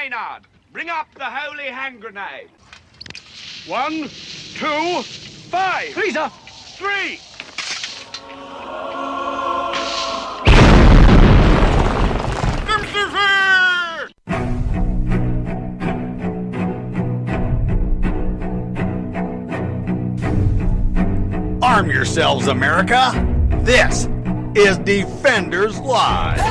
Maynard, bring up the holy hand grenade. 1, 2, 5. 3, sir. 3. Arm yourselves, America. This is Defenders Live.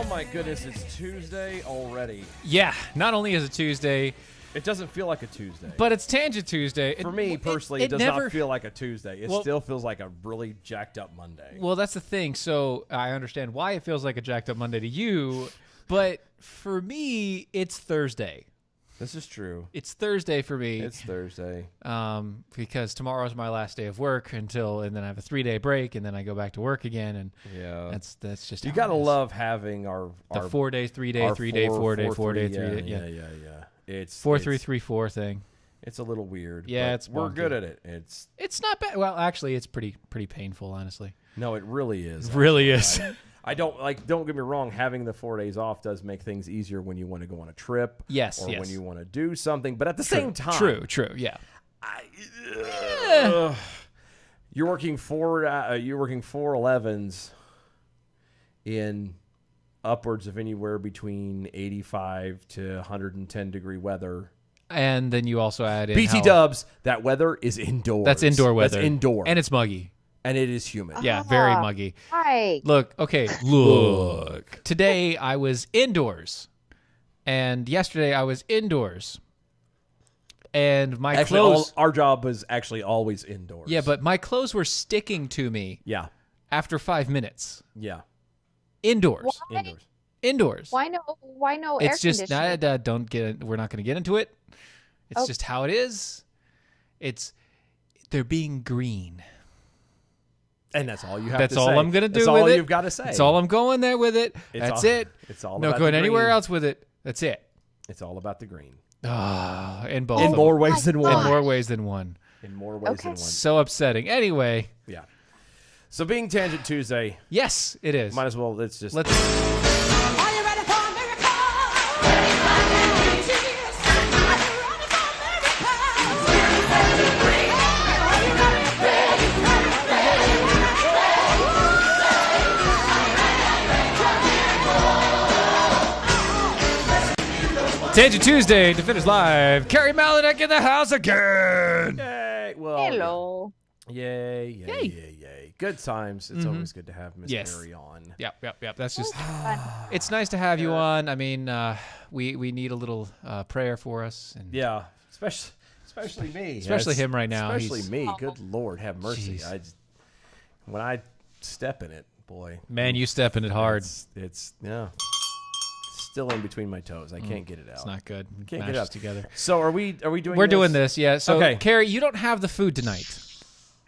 My goodness, it's Tuesday already. Yeah, not only is it Tuesday, it doesn't feel like a Tuesday. But it's Tangent Tuesday. For me, personally, it does never not feel like a Tuesday. It still feels like a really jacked up Monday. Well, that's the thing. So I understand why it feels like a jacked up Monday to you, but for me, it's Thursday. This is true. It's Thursday for me. It's Thursday. Because tomorrow's my last day of work and then I have a 3-day break and then I go back to work again. And yeah, that's just you gotta love having our 4 days, 3 day, 3 day, 4 day, 4 day, 3 day. Yeah. It's 4-3-3-4 thing. It's a little weird. Yeah, we're good at it. It's not bad. Well, actually, it's pretty painful, honestly. No, it really is. It really is. Don't get me wrong, having the 4 days off does make things easier when you want to go on a trip. Yes, or when you want to do something. But at the same time. True, yeah. You're working 4/11s in upwards of anywhere between 85 to 110 degree weather. And then you also add in BT dubs, that weather is indoors. That's indoor weather. That's indoor. And it's muggy. And it is humid. Yeah, very muggy. Hi. Look. Today I was indoors. And yesterday I was indoors. And my clothes... our job was actually always indoors. Yeah, but my clothes were sticking to me. Yeah. After 5 minutes. Yeah. Indoors. Why? Indoors. Why no air It's just conditioning? don't get it. We're not going to get into it. It's just how it is. They're being green. And that's all you have That's to say. all I'm going to do that's with it. That's all you've got to say. That's all I'm going there with it. That's it. It's all no about going the anywhere green. else with it. That's it. It's all about the green. In both. In more ways than one. In more ways than one. In more ways than one. So upsetting. Anyway. Yeah. So being Tangent Tuesday. Yes, it is. Might as well, let's Are you ready for a miracle? Tangent Tuesday, Defenders Live. Carrie Malanek in the house again. Yay. Well, Hello. Yay. Good times. It's always good to have Miss Carrie on. Yep. That's just, it's nice to have you on. I mean, we need a little prayer for us. And yeah, especially me. Especially him right now. Especially me. Good Lord, have mercy. When I step in it, boy. Man, you step in it hard. It's still in between my toes. I can't get it out. It's not good. Can't Mash get it out together. So are we doing We're this? doing this, yeah. So, okay. Carrie, you don't have the food tonight.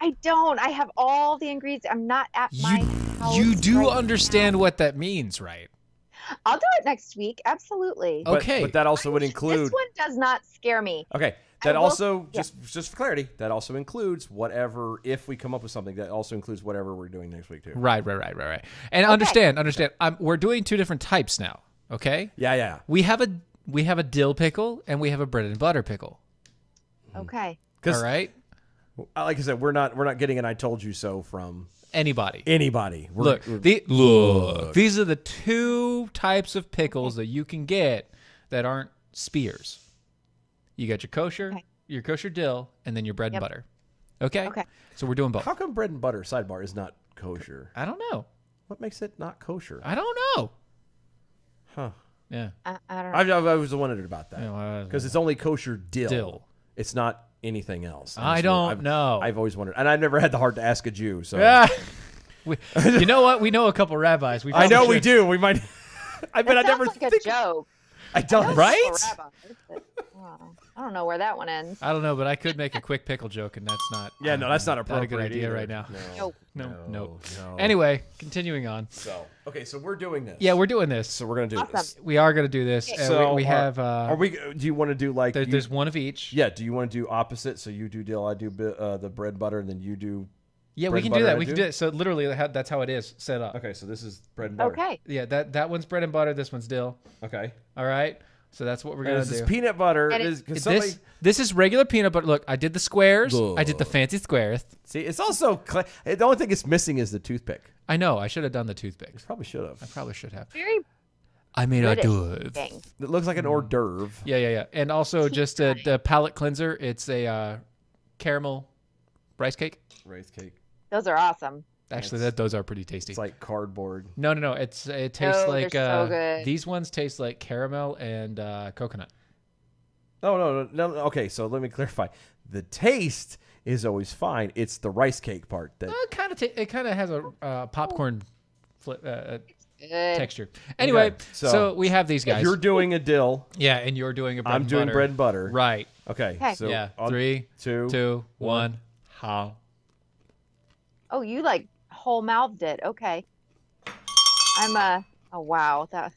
I don't. I have all the ingredients. I'm not at my house. You do right understand now. what that means, right? I'll do it next week. Absolutely. Okay. But that also would include... This one does not scare me. Okay. That also, just for clarity, that also includes whatever, if we come up with something, that also includes whatever we're doing next week, too. Right. And understand. We're doing two different types now, okay? Yeah. We have a dill pickle, and we have a bread and butter pickle. Okay. All right? Like I said, we're not getting an I told you so from... Anybody. Look, these are the two types of pickles that you can get that aren't spears. You got your kosher dill, and then your bread and butter. Okay? So we're doing both. How come bread and butter, sidebar, is not kosher? I don't know. What makes it not kosher? I don't know. Huh. Yeah. I don't know. I was wondering about that. Because it's only kosher dill. It's not anything else. I don't know. I've always wondered. And I've never had the heart to ask a Jew. So. You know what? We know a couple rabbis. I know we do. We might. I That never sounds like think. a joke. I don't. Right? I don't know where that one ends. I don't know, but I could make a quick pickle joke, and that's not. Yeah, no, that's not not a appropriate good idea either. right now. Nope. No. Anyway, continuing on. So okay, so we're doing this. Yeah, we're doing this. So we're gonna do this. We are going to do this. So we have. Are we? Do you want to do like? There's one of each. Yeah. Do you want to do opposite? So you do dill, I do the bread and butter, and then you do. Yeah, bread we and can do butter, that. I We can do it. So literally, that's how it is set up. Okay, so this is bread and butter. Okay. Yeah, that one's bread and butter. This one's dill. Okay. All right. So that's what we're And gonna this do. is peanut butter. And This is regular peanut butter. Look, I did the squares. I did the Ugh. fancy squares. See, it's also the only thing it's missing is the toothpick. I know. I should have done the toothpicks. Probably should have. I probably should have. Very I made a British d'oeuvre. thing. It looks like an hors d'oeuvre. Yeah. And also just the palate cleanser. It's a caramel rice cake. Rice cake. Those are awesome. Actually, those are pretty tasty. It's like cardboard. No. It tastes No, like they're so good. these ones taste like caramel and coconut. No. Okay, so let me clarify. The taste is always fine. It's the rice cake part that. It kind of has a popcorn Good. texture. Anyway, Okay, so we have these guys. You're doing a dill. Yeah, and you're doing a bread I'm and doing butter. bread and butter. Right. Okay. Okay. So Yeah. on 3, two, 2, 1. one. How? Oh, you like whole mouthed it. Okay. Oh wow. That.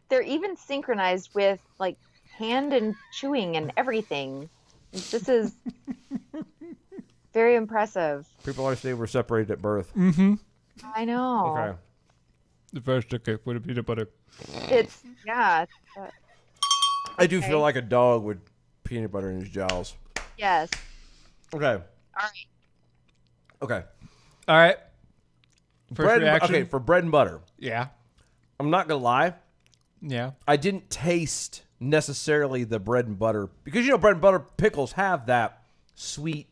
They're even synchronized with like hand and chewing and everything. This is very impressive. People always say we're separated at birth. I know. Okay. The first cake with a peanut butter. It's yeah. I do Okay. feel like a dog with peanut butter in his jaws. Yes. Okay. All right. Okay. All right. First Bread. reaction. Okay, for bread and butter. Yeah. I'm not gonna lie. Yeah. I didn't taste necessarily the bread and butter because bread and butter pickles have that sweet,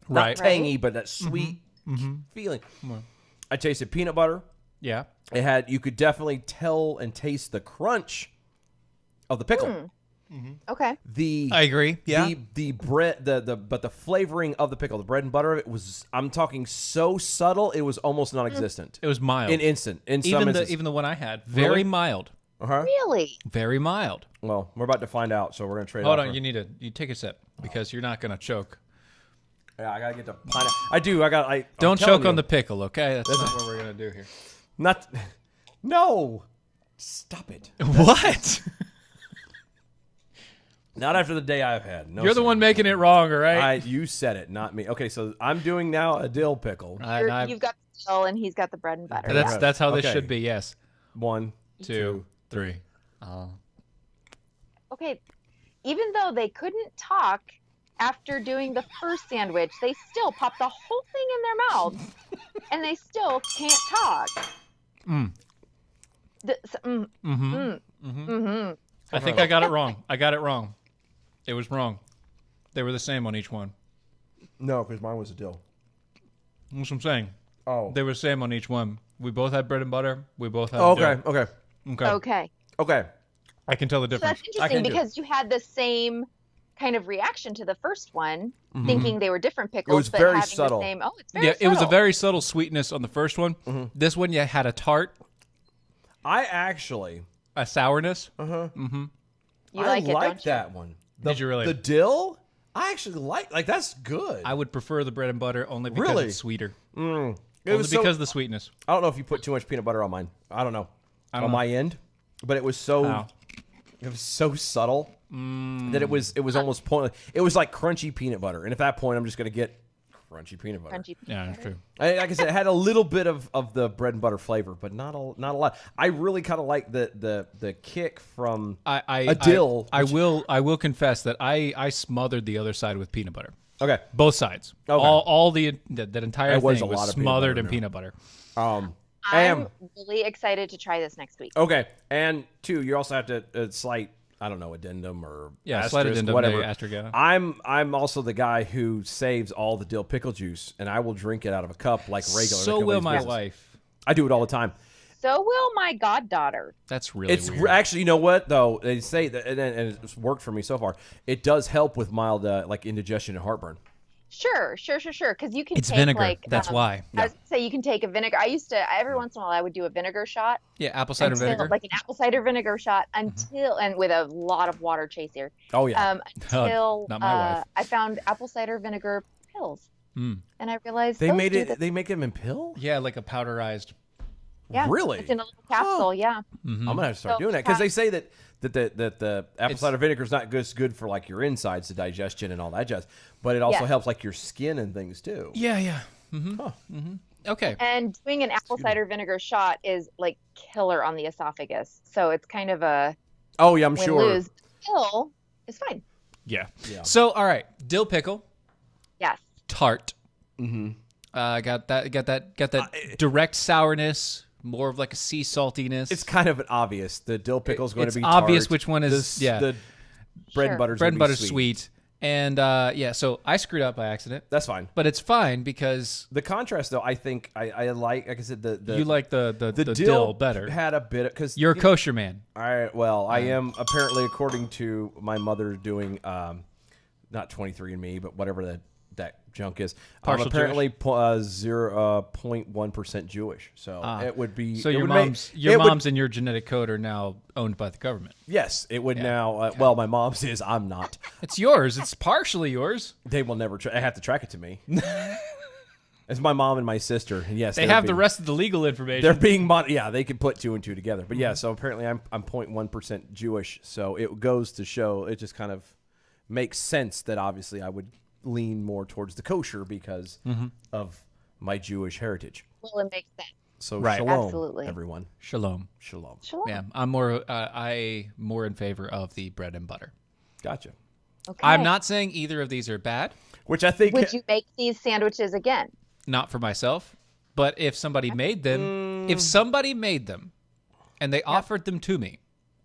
not Right. tangy, but that sweet feeling. I tasted peanut butter. Yeah. It had you could definitely tell and taste the crunch of the pickle. Okay. The I agree. Yeah. the bread but the flavoring of the pickle, the bread and butter of it was I'm talking so subtle it was almost non-existent. It was mild. In some instances. Even the one I had, very Really? mild. Uh-huh. Really? Very mild. Well, we're about to find out, so we're gonna trade. Hold off on, for- you take a sip because you're not gonna choke. Yeah, I gotta get the pineapple. I do. I'm Don't telling choke on you. the pickle, okay? That's not what we're gonna do here. Not. No. Stop it. What? Not after the day I've had. No, You're the sir. one making it wrong, all right? You said it, not me. Okay, so I'm doing now a dill pickle. You've got the dill and he's got the bread and butter. That's yeah. that's how this Okay. should be. Yes. 1, 2, 3. Okay. Even though they couldn't talk after doing the first sandwich, they still pop the whole thing in their mouths and they still can't talk. I think I got it wrong. I got it wrong. It was wrong. They were the same on each one. No, because mine was a dill. That's what I'm saying. Oh. They were the same on each one. We both had bread and butter. We both had. Okay. dough. Okay. Okay. Okay. Okay. I can tell the So difference. that's interesting can do. because you had the same kind of reaction to the first one, thinking they were different pickles, was but very having subtle. the same. Oh, it's very Yeah, it was a subtle. very subtle sweetness on the first one. This one, you had a tart, I actually. a sourness. You I like it, like don't you? that one. Did you really? The dill? I actually like that's good. I would prefer the bread and butter only because Really? it's sweeter. It Only was because so, of the sweetness. I don't know if you put too much peanut butter on mine. I don't know. don't On know. my end, but it was so How? it was so subtle that it was almost pointless. It was like crunchy peanut butter, and at that point, I'm just gonna get crunchy peanut butter. Crunchy. Yeah, that's true. Like I said, it had a little bit of the bread and butter flavor, but not a lot. I really kind of like the kick from a dill. I will confess that I smothered the other side with peanut butter. Okay. Both sides. Okay. All that entire It was thing a lot was of peanut smothered butter, in no. peanut butter. I'm And really excited to try this next week. okay, and two, you also have to slight. I don't know, addendum or Yeah, slight asterisk, addendum, whatever. the asterisk, yeah. I'm also the guy who saves all the dill pickle juice, and I will drink it out of a cup like regular. So like will nobody's my business. wife. I do it all the time. So will my goddaughter. That's really It's weird. actually, you know what though? They say that, and it's worked for me so far. It does help with mild like indigestion and heartburn. Sure. Because you can It's take vinegar. like That's why. I was gonna say you can take a vinegar. I used to every once in a while I would do a vinegar shot. Yeah, apple cider vinegar. Like an apple cider vinegar shot until and with a lot of water chaser. Oh yeah. Until not my wife. I found apple cider vinegar pills. And I realized They those made do it. They make them in pill. Yeah, like a powderized. Yeah, Really? it's in a little capsule. Yeah. I'm gonna have to start So doing that because try- they say that the apple It's- cider vinegar is not good for like your insides, the digestion and all that jazz, but it also Yeah. helps like your skin and things too. Yeah. Huh. Okay. And doing an apple cider vinegar shot is like killer on the esophagus. So it's kind of a Oh yeah, I'm sure. win-lose. Pill is fine. Yeah. Yeah. So, all right, dill pickle, Yes. tart. Mm-hmm. Got that direct sourness, more of like a sea saltiness. It's kind of an obvious. The dill pickle is going It's to be obvious tart. which one is- The bread Sure. and butter's bread and gonna be butter's sweet. And yeah, so I screwed up by accident, That's fine. but it's fine because The contrast, though, I think I like I said, the you like the dill dill better. Had a bit because You're a kosher man. I am apparently, according to my mother, doing not 23andMe, but whatever that junk is. Partial apparently 0.1% Jewish. So it would be. So it your would mom's make- your it would- mom's and your genetic code are now owned by the government. Yes, it would now. Well, my mom's is. I'm not. It's yours. It's partially yours. They will never. I have to track it to me. It's my mom and my sister. And yes, They they're have the being- rest of the legal information. They're being yeah, they can put 2 and 2 together. But yeah, so apparently I'm 0.1% Jewish. So it goes to show, it just kind of makes sense that obviously I would lean more towards the kosher because of my Jewish heritage. Well, it makes sense. So Right. shalom, Absolutely. everyone. Shalom. Shalom. Sure. Yeah, I'm more more in favor of the bread and butter. Gotcha. Okay. I'm not saying either of these are bad. Which I think Would you make these sandwiches again? Not for myself, but if somebody made them, and they offered them to me,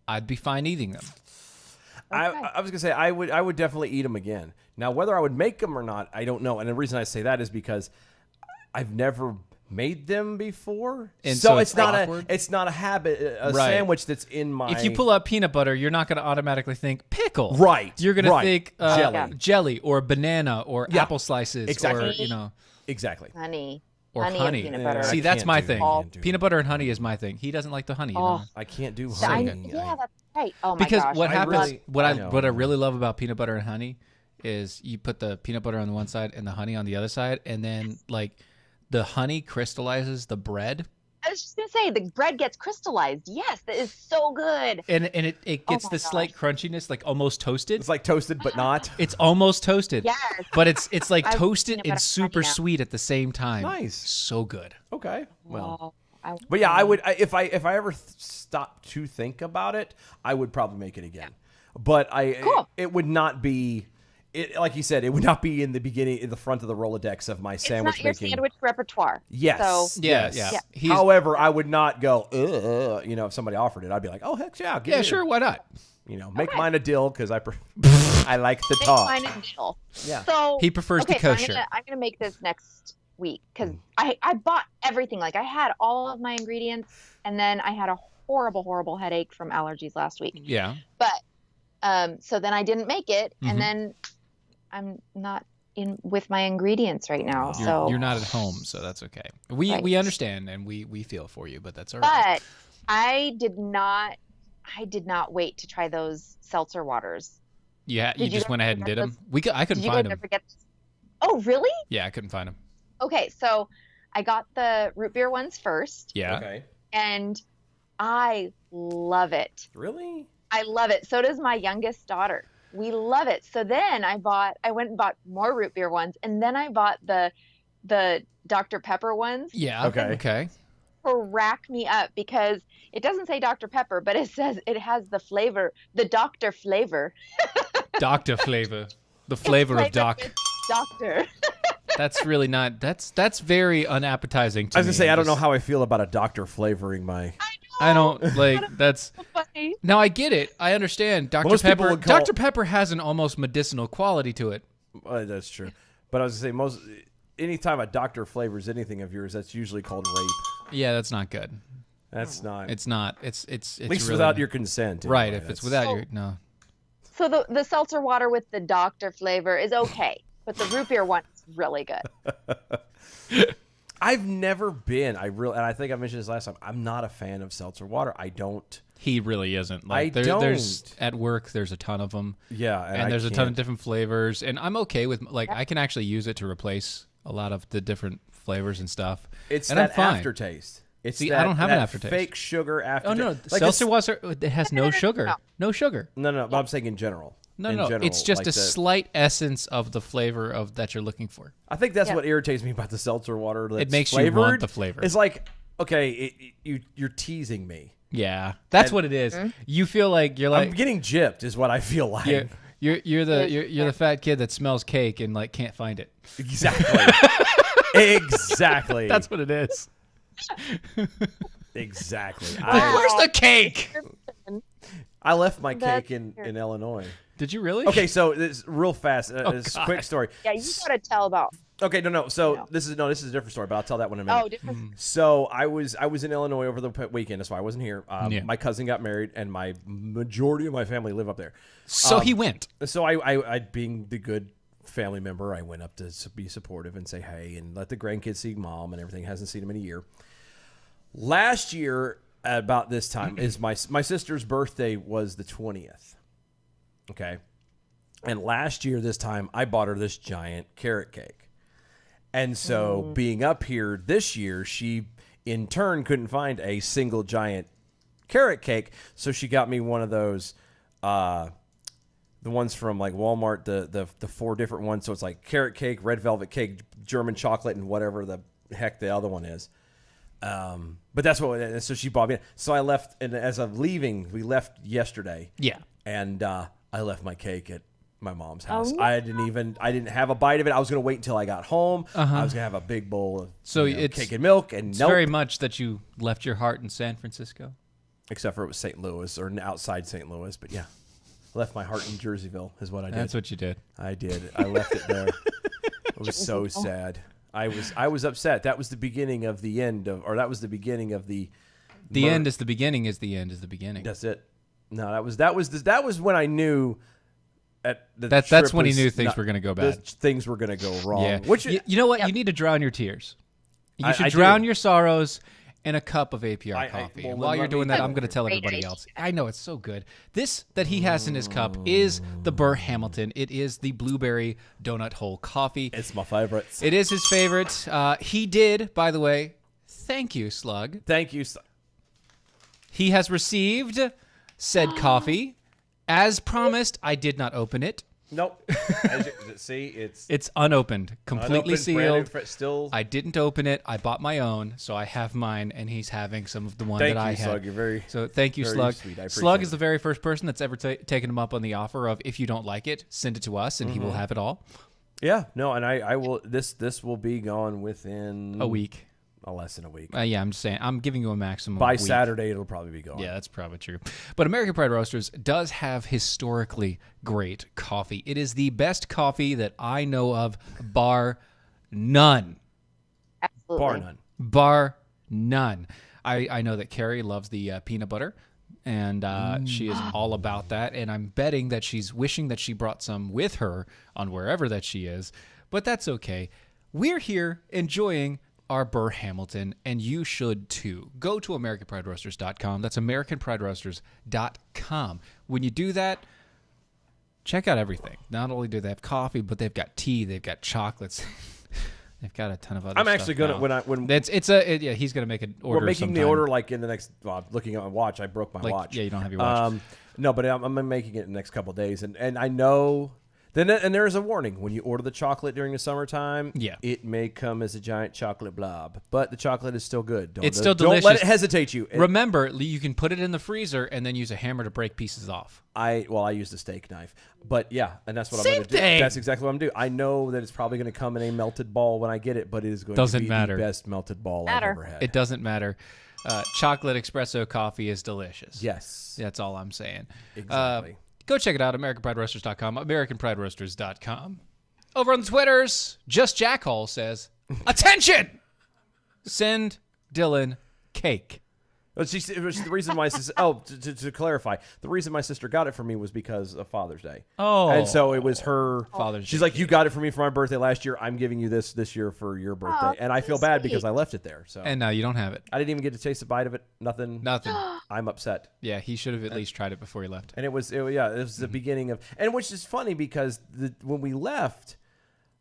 I'd be fine eating them. I was gonna say I would definitely eat them again. Now whether I would make them or not, I don't know. And the reason I say that is because I've never made them before, And so so it's it's not awkward? a habit, a Right. sandwich that's in my. If you pull out peanut butter, you're not going to automatically think pickle. Right, You're going to right. think jelly or banana or Yeah. apple slices Exactly. or, you know, exactly. Honey. or honey. honey. And peanut butter. See, I that's can't my do- thing. I can't do Peanut butter and honey is my thing. He doesn't like the honey. You know? I can't do I- honey. yeah, that's right. Oh my Because gosh. what I happens, really- what I I know. what I really love about peanut butter and honey is you put the peanut butter on the one side and the honey on the other side, and then like the honey crystallizes the bread, I was just gonna say the bread gets crystallized. Yes, that is so good. and it gets my the slight crunchiness, like almost toasted. It's like toasted, but not. It's almost toasted. Yes. But it's like I love toasted peanut and butter super honey now. sweet at the same time. Nice. So good. Okay. Well, Oh, but yeah, I would if I ever stop to think about it, I would probably make it again. But Cool. it would not be. It, like you said, it would not be in the beginning, in the front of the Rolodex of my it's sandwich not your making. sandwich repertoire. Yes. So Yeah, Yes. yeah. Yeah. He's, However, I would not go, you know, if somebody offered it, I'd be like, oh, heck yeah, yeah, sure, why not? You know, make Okay. mine a dill because I like the make talk. mine a dill. Yeah. So He prefers the okay, so kosher. I'm gonna make this next week because I bought everything. Like I had all of my ingredients, and then I had a horrible headache from allergies last week. Yeah. But so then I didn't make it, Mhm. and then I'm not in with my ingredients right now. You're not at home, so that's okay. We Right. understand and we feel for you, but that's all right. But I did not wait to try those seltzer waters. Yeah, you Did you just guys went ahead and ever did them. I Did couldn't you find guys them. ever get? Oh, really? Yeah, I couldn't find them. Okay, so I got the root beer ones first, Yeah. Okay. and I love it. Really? I love it. So does my youngest daughter. We love it. So then I went and bought more root beer ones, and then I bought the Dr. Pepper ones. Yeah. Okay. Okay. Rack me up because it doesn't say Dr. Pepper, but it says it has the flavor, the Dr. flavor. Doctor flavor. The flavor of Doc. with Doctor. That's really not. That's very unappetizing to I was me. gonna say I don't know how I feel about a doctor flavoring my. I don't like that's. Funny. Now I get it. I understand. Dr. Most people Pepper. would call- Dr. Pepper has an almost medicinal quality to it. That's true, but I was gonna say anytime a doctor flavors anything of yours, that's usually called rape. Yeah, that's not good. That's not. It's not. It's at least really without not. your consent. Right. anyway. If it's That's- without your no. So the seltzer water with the Doctor flavor is okay, but the root beer one is really good. I've never been. And I think I mentioned this last time. I'm not a fan of seltzer water. I don't. He really isn't. Like, I don't. There's at work. There's a ton of them. Yeah, and there's a ton of different flavors. And I'm okay with I can actually use it to replace a lot of the different flavors and stuff. It's and that I'm fine. aftertaste. It's See, that, I don't have that an aftertaste. Fake sugar aftertaste. Oh no, Like seltzer water. It has no sugar. No sugar. No. But I'm saying in general. No, In no. general, It's just like a slight essence of the flavor of that you're looking for. I think that's what irritates me about the seltzer water. That's It makes flavored. you want the flavor. It's like, okay, you're teasing me. Yeah, that's what it is. You feel like you're I'm like getting gypped, is what I feel like. you're the fat kid that smells cake and like can't find it. Exactly. Exactly. That's what it is. Exactly. Where's the cake? I left my cake That's in Illinois. Did you really? Okay, so this real fast. This God. quick story. Yeah, you gotta tell about. Okay, no. So No. this is a different story, but I'll tell that one in a minute. Oh, different. So I was in Illinois over the weekend. That's why I wasn't here. Yeah. My cousin got married, and my majority of my family live up there. So he went. So I being the good family member, I went up to be supportive and say hey and let the grandkids see mom and everything. Hasn't seen him in a year. Last year at about this time is my sister's birthday was the 20th. Okay. And last year this time I bought her this giant carrot cake. And so being up here this year, she in turn couldn't find a single giant carrot cake, so she got me one of those the ones from like Walmart, the 4 different ones. So it's like carrot cake, red velvet cake, German chocolate, and whatever the heck the other one is. But that's what. So she bought me. So I left, and as I'm leaving, we left yesterday. Yeah. And I left my cake at my mom's house. no. I didn't have a bite of it. I was gonna wait until I got home. I was gonna have a big bowl of It's cake and milk, and It's nope. very much that you left your heart in San Francisco. Except for it was St. Louis or outside St. Louis, but yeah. Left my heart in Jerseyville is what I did. That's what you did. I did. I left it there. It was so sad. I was upset. That was the beginning of the end of, or that was the beginning of the. The end is the beginning. Is the end is the beginning. That's it. No, that was when I knew. That's when he knew things were gonna go bad. Things were going to go wrong. Yeah. Which you know what? You need to drown your tears. You should I drown do. your sorrows in a cup of APR coffee. well, And while let you're me- doing that, I'm going to tell Great everybody idea. else. I know it's so good. This that he has in his cup is the Burr Hamilton. It is the blueberry donut hole coffee. it's my favorites. It is his favorite. He did, by the way. Thank you, Slug. Thank you. He has received said coffee. As promised, I did not open it. Nope. As you see, It's unopened, completely unopened, branded, sealed. still. I didn't open it. I bought my own, so I have mine, and he's having some of the one Thank that I you, had. Slug. You're very. So thank you, very Slug. sweet. I appreciate Slug it. is the very first person that's ever taken him up on the offer of if you don't like it, send it to us, and he will have it all. Yeah. No, and I will. This will be gone within A week. Less than a week. Yeah, I'm just saying. I'm giving you a maximum By week. Saturday, it'll probably be gone. Yeah, that's probably true. But American Pride Roasters does have historically great coffee. It is the best coffee that I know of, bar none. Absolutely. Bar none. Bar none. I know that Carrie loves the peanut butter, and she is all about that. And I'm betting that she's wishing that she brought some with her on wherever that she is. But that's okay. We're here enjoying our Burr Hamilton, and you should too. Go to AmericanPrideRoasters.com. That's AmericanPrideRoasters.com. When you do that, check out everything. Not only do they have coffee, but they've got tea, they've got chocolates. They've got a ton of other I'm stuff actually gonna now. when he's gonna make an order. we're making the sometime. order like in the next. Well, looking at my watch, I broke my Like, watch. yeah, you don't have your watch. No, but I'm making it in the next couple of days, and I know. Then and there is a warning when you order the chocolate during the summertime. Yeah. it may come as a giant chocolate blob, but the chocolate is still good. It's still Don't let delicious. it hesitate you. Remember, you can put it in the freezer and then use a hammer to break pieces off. I used a steak knife, but yeah, and that's what Same I'm going to do. thing. That's exactly what I'm going to do. I know that it's probably going to come in a melted ball when I get it, but it is going Doesn't to be matter. the best melted ball I've ever had. It doesn't matter. Chocolate espresso coffee is delicious. Yes, That's all I'm saying. exactly. Go check it out, AmericanPrideRoasters.com, AmericanPrideRoasters.com. Over on the Twitters, Just Jackhole says, attention! Send Dylan cake. The reason my sister. To clarify, the reason my sister got it for me was because of Father's Day. Oh. and so it was her Father's She's Day like, you got it for me for my birthday last year. I'm giving you this year for your birthday, and I feel bad because sweet. I left it there. So And now you don't have it. I didn't even get to taste a bite of it. Nothing. Nothing. I'm upset. Yeah, he should have at least tried it before he left. And it was the beginning of, and which is funny because when we left,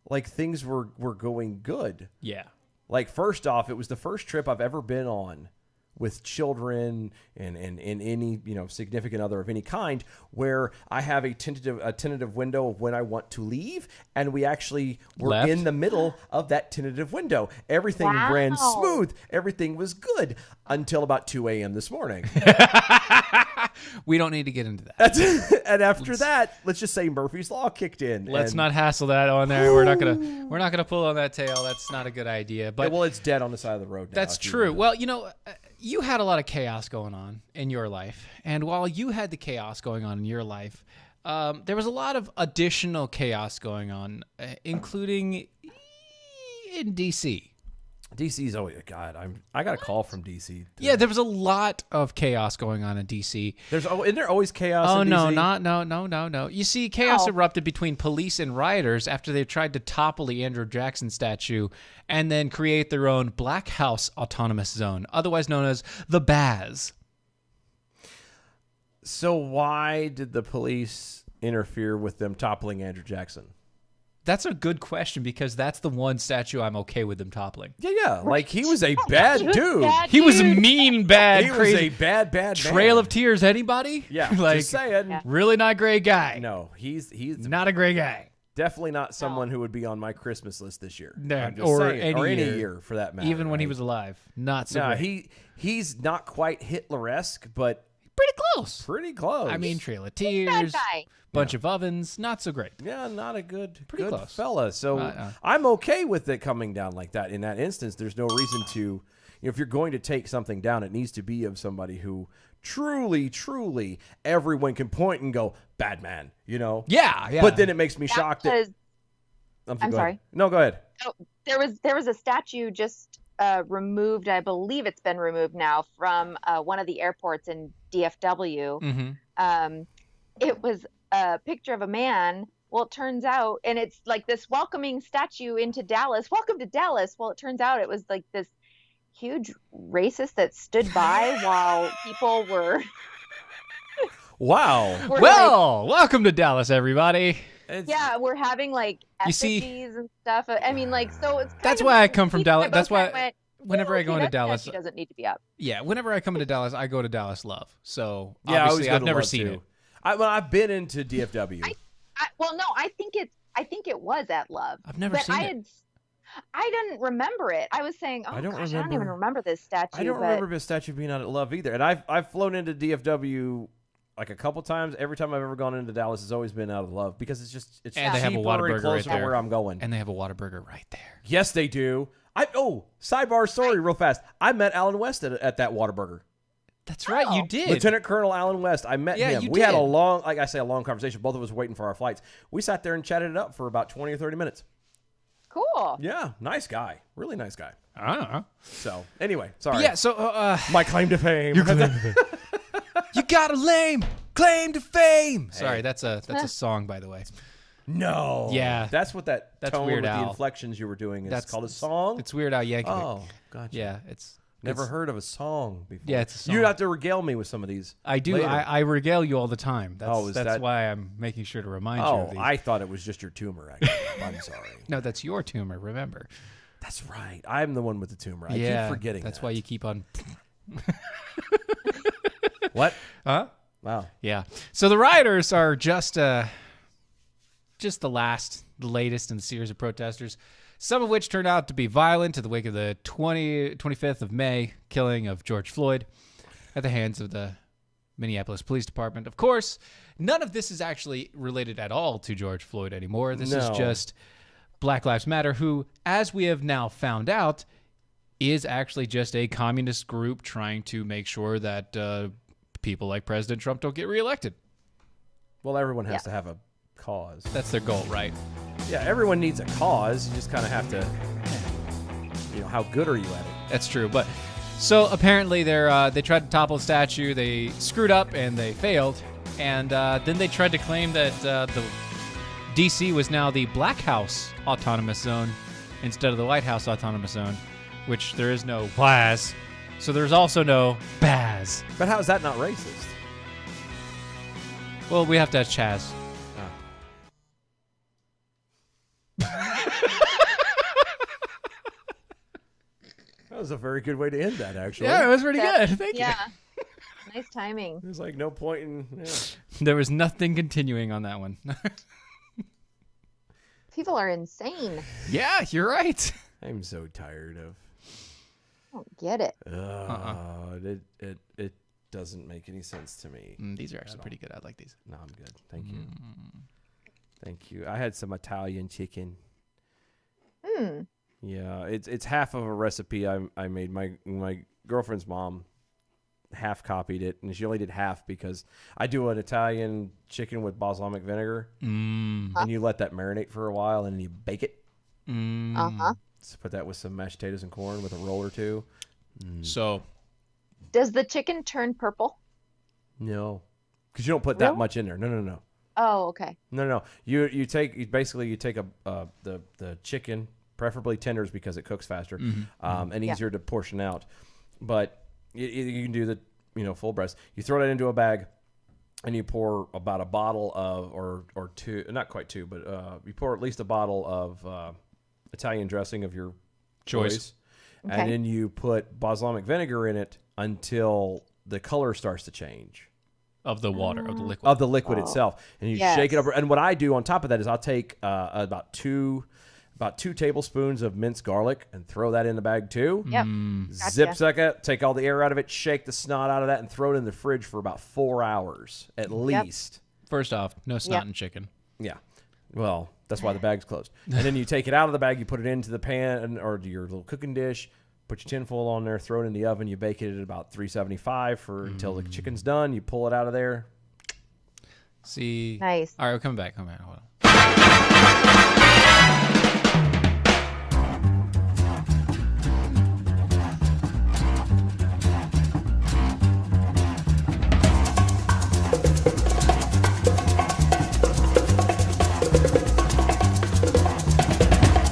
like things were going good. Yeah. Like first off, it was the first trip I've ever been on with children and any significant other of any kind where I have a tentative window of when I want to leave, and we actually were Left? in the middle of that tentative window. Everything Wow. ran smooth, everything was good until about 2 a.m. this morning. We don't need to get into that. And after that, let's just say Murphy's Law kicked in. Let's and- not hassle that on there. We're not gonna pull on that tail. That's not a good idea. But well, it's dead on the side of the road now. that's if you true. want. Well, you had a lot of chaos going on in your life, and while you had the chaos going on in your life, there was a lot of additional chaos going on, including in DC. DC's always God. I got a call from DC. Yeah, there was a lot of chaos going on in DC. Isn't there always chaos? Oh in no, DC? no! You see, chaos No. erupted between police and rioters after they tried to topple the Andrew Jackson statue and then create their own Black House Autonomous Zone, otherwise known as the Baz. So why did the police interfere with them toppling Andrew Jackson? That's a good question because that's the one statue I'm okay with them toppling. Yeah. Like he was a bad He was dude. bad. He was Dude. mean, bad, He was crazy. a bad Trail man. of Tears, anybody? Yeah. like just saying. Yeah. really not great guy. No, he's Not a great guy. definitely not someone who would be on my Christmas list this year. No, I'm just or saying. any any year. year for that matter. Even when he right? was alive, not so No, great. he's not quite Hitler-esque, but Pretty close. pretty close. I mean, Trail of Bad Tears, guy. bunch of ovens, not so great. yeah, not a good Pretty close. fella. So I'm okay with it coming down like that. In that instance, there's no reason to, if you're going to take something down, it needs to be of somebody who truly everyone can point and go, bad man, Yeah. But then it makes me shocked that. I'm go ahead. sorry. No, go ahead. Oh, there was a statue just removed. I believe it's been removed now from one of the airports in DFW. Mm-hmm. It was a picture of a man. Well, it turns out, and it's like this welcoming statue into Dallas. Welcome to Dallas. Well, it turns out it was like this huge racist that stood by while people were. Wow. were Well, welcome to Dallas, everybody. yeah, we're having like You see- effigies and stuff. I mean, like, so it's. That's kind why of- I come from we Dallas. both That's why kinda went, whenever I okay, go into that Dallas, statue doesn't need to be up. yeah, whenever I come into Dallas, I go to Dallas Love. So Yeah, I always obviously go I've to never Love, seen too. it. I've been into DFW. Well, no, I think it was at Love. I've never but seen I it. had. I didn't remember it. I was saying, oh I don't gosh, I don't remember- even remember this statue. I don't but remember this statue being out at Love either. And I've flown into DFW like a couple times. Every time I've ever gone into Dallas, it's always been out of Love because it's And they have a cheaper Whataburger and closer right to there. where I'm going. And they have a Whataburger right there. Yes, they do. Sidebar story real fast. I met Alan West at that Whataburger. That's right, you did. Lieutenant Colonel Alan West. I met Yeah, him. you We had a did. long, like I say, a long conversation. Both of us waiting for our flights. We sat there and chatted it up for about 20 or 30 minutes. cool. Yeah, nice guy. Really nice guy. I don't know. So, anyway, sorry. Yeah, so My claim to fame. you got a claim to fame. Sorry, that's a song, by the way. No. Yeah. That's what that's tone Weird with Al. the inflections you were doing is That's called a song? It's Weird Al Yankovic. Oh, gotcha. Yeah, it's Never heard of a song before. Yeah, it's a song. You have to regale me with some of these. I do. later. I regale you all the time. That's, Oh, is that's that- why I'm making sure to remind you of Oh, these. I thought it was just your tumor, actually. I'm sorry. No, that's your tumor, remember. That's right. I'm the one with the tumor. I yeah, keep forgetting that's that. why you keep on... What? Huh? Wow. Yeah. So the rioters are just the latest in the series of protesters, some of which turned out to be violent in the wake of the 25th of May killing of George Floyd at the hands of the Minneapolis Police Department. Of course, none of this is actually related at all to George Floyd anymore. This is No. just Black Lives Matter, who, as we have now found out, is actually just a communist group trying to make sure that people like President Trump don't get reelected. Well, everyone has to have a cause. That's their goal, right? Yeah, everyone needs a cause. You just kind of have to, how good are you at it? That's true. But So apparently they tried to topple the statue. They screwed up and they failed. And then they tried to claim that the DC was now the Black House Autonomous Zone instead of the White House Autonomous Zone, which there is no Baz. So there's also no Baz. But how is that not racist? Well, we have to ask Chaz. That was a very good way to end that, actually. Yeah, it was pretty good. Thank you. Yeah. Nice timing. There's like no point in. Yeah. There was nothing continuing on that one. People are insane. Yeah, you're right. I'm so tired of. I don't get it. It doesn't make any sense to me. These are actually pretty good. I like these. No, I'm good. Thank you. Thank you. I had some Italian chicken. Yeah, it's half of a recipe I made. My girlfriend's mom half copied it, and she only did half because I do an Italian chicken with balsamic vinegar, and you let that marinate for a while, and then you bake it. So put that with some mashed potatoes and corn with a roll or two. So, Does the chicken turn purple? No, because you don't put that much in there. No. Oh, okay. No. You take the chicken, preferably tenders because it cooks faster, and easier to portion out. But you can do the full breast. You throw that into a bag, and you pour about a bottle of or two, not quite two, but you pour at least a bottle of Italian dressing of your choice, and then you put balsamic vinegar in it until the color starts to change. Of the water, of the liquid. Of the liquid itself. And you shake it over. And what I do on top of that is I'll take about two tablespoons of minced garlic and throw that in the bag too. Yep. Zip suck it, take all the air out of it, shake the snot out of that, and throw it in the fridge for about 4 hours at least. First off, no snot in chicken. Yeah. Well, that's why the bag's closed. And then you take it out of the bag, you put it into the pan or your little cooking dish, put your tinfoil on there, throw it in the oven. You bake it at about 375 until the chicken's done. You pull it out of there. See. Nice. All right, we're coming back. Hold on.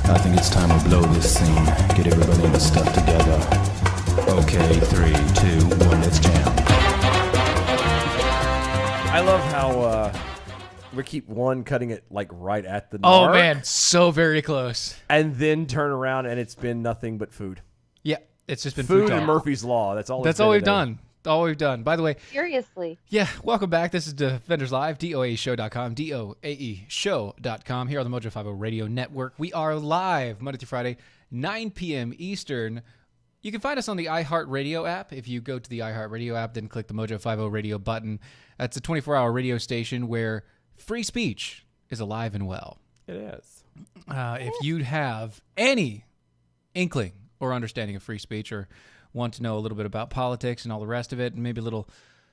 I think it's time we blow this scene. Get everybody in the stuff together. Okay, 3, 2, 1, let's jam. I love how we keep cutting it like right at the Oh mark, man, so very close. and then turn around and it's been nothing but food. Yeah, it's just been Food talk. and Murphy's Law. That's all. That's all we've done. All we've done. By the way, Seriously. yeah, welcome back. This is Defenders Live, DOAEshow.com, DOAEshow.com, here on the Mojo 50 Radio Network. We are live Monday through Friday, 9 p.m. Eastern. You can find us on the iHeartRadio app. If you go to the iHeartRadio app, then click the Mojo 50 Radio button. That's a 24-hour radio station where free speech is alive and well. It is. If you have any inkling or understanding of free speech or want to know a little bit about politics and all the rest of it, and maybe a little